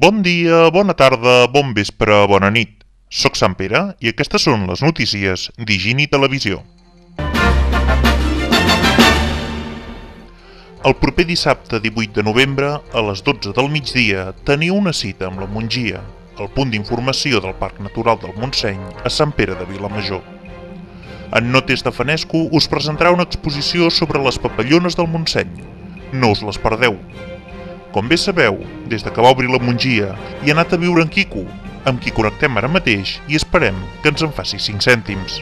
Bon dia, bona tarda, bon vespre, bona nit. Soc Sant Pere i aquestes són les notícies d'Higini Televisió. El proper dissabte 18 de novembre, a les 12 del migdia, teniu una cita amb la Mongia, el punt d'informació del Parc Natural del Montseny, a Sant Pere de Vilamajor. En Notes de Fanesco us presentarà una exposició sobre les papallones del Montseny. No us les perdeu. Com bé sabeu, des de que va obrir la Mongia, hi ha anat a viure en Quico, amb qui connectem ara mateix i esperem que ens en faci 5 cèntims.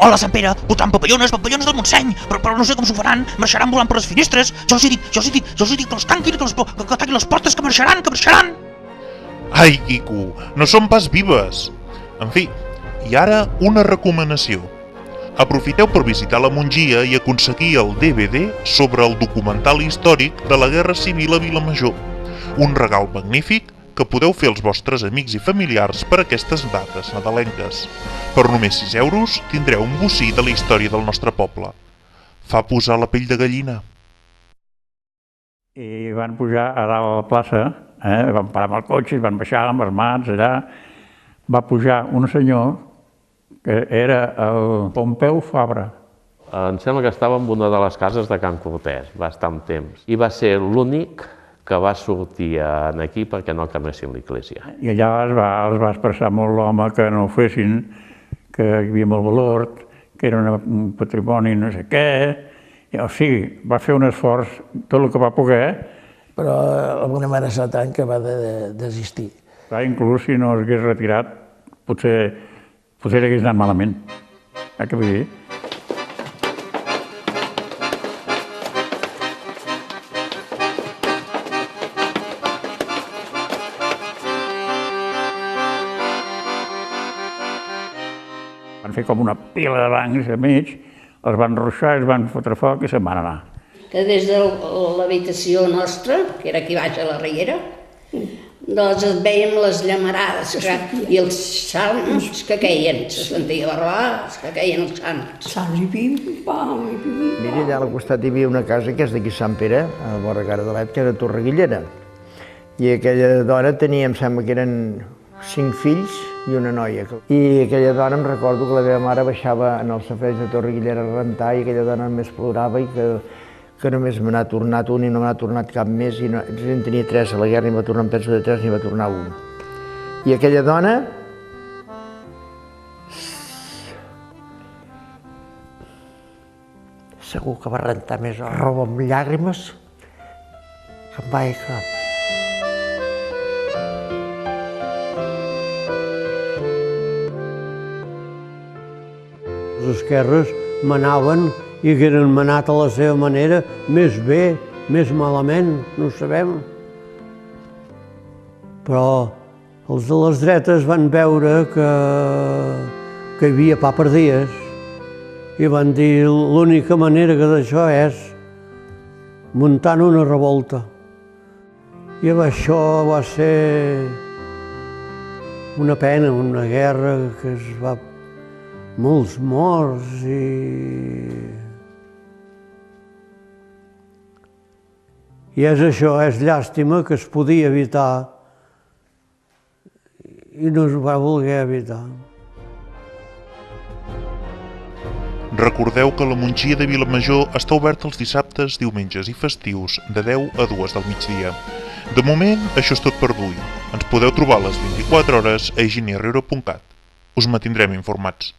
Hola, Sant Pere, votant papallones del Montseny, però no sé com s'ho faran, marxaran volant per les finestres. Jo els he dit que els tanquin, que tanquin les portes, que marxaran. Ai, Quico, no són pas vives. En fi, i ara una recomanació. Aprofiteu per visitar la Mongia i aconseguir el DVD sobre el documental històric de la Guerra Civil a Vilamajor. Un regal magnífic que podeu fer als vostres amics i familiars per aquestes dates nadalenques. Per només 6 euros tindreu un bocí de la història del nostre poble. Fa posar la pell de gallina. I van pujar a dalt a la plaça, van parar amb el cotxe, van baixar amb les mans allà. Va pujar un senyor que era el Pompeu Fabra. Em sembla que estava en una de les cases de Can Cortés, va estar un temps. I va ser l'únic que va sortir aquí perquè no cremessin l'església. I allà els va expressar molt l'home que no ho fessin, que hi havia molt valor, que era un patrimoni no sé què. O sigui, va fer un esforç tot el que va poder. Però alguna amenaça tant que va desistir. Inclús si no s'hagués retirat, potser hagués anat malament. Què vull dir? Van fer com una pila de bancs a mig, els van ruixar, els van fotre foc i se'n van anar. Que des de l'habitació nostra, que era aquí baix a la Riera, doncs veiem les llamarades i els salms que queien, se sentia barbar, que queien els salms. Salms i pim-pam, i pim-pam. Mira, allà al costat hi havia una casa que és d'aquí Sant Pere, a vora Cardedeuet, que era Torreguillera. I aquella dona tenia, em sembla que eren 5 fills i una noia. I aquella dona, em recordo que la meva mare baixava en el safareig de Torreguillera a rentar i aquella dona només plorava i que només me n'ha tornat un i no me n'ha tornat cap més. I en tenia 3 a la guerra i va tornar, em penso de 3, n'hi va tornar un. I aquella dona Segur que va rentar més roba amb llàgrimes que em vaig cap. Els esquerres manaven i hagueren manat a la seva manera, més bé, més malament, no ho sabem. Però els de les dretes van veure que hi havia pa per dies i van dir l'única manera que d'això és muntant una revolta. I això va ser una pena, una guerra que es va molts morts i és això, és llàstima que es podia evitar i no es va voler evitar. Recordeu que la Mongia de Vilamajor està oberta els dissabtes, diumenges i festius de 10 a 2 del migdia. De moment, això és tot per avui. Ens podeu trobar a les 24 hores a higiniherrero.cat. Us mantindrem informats.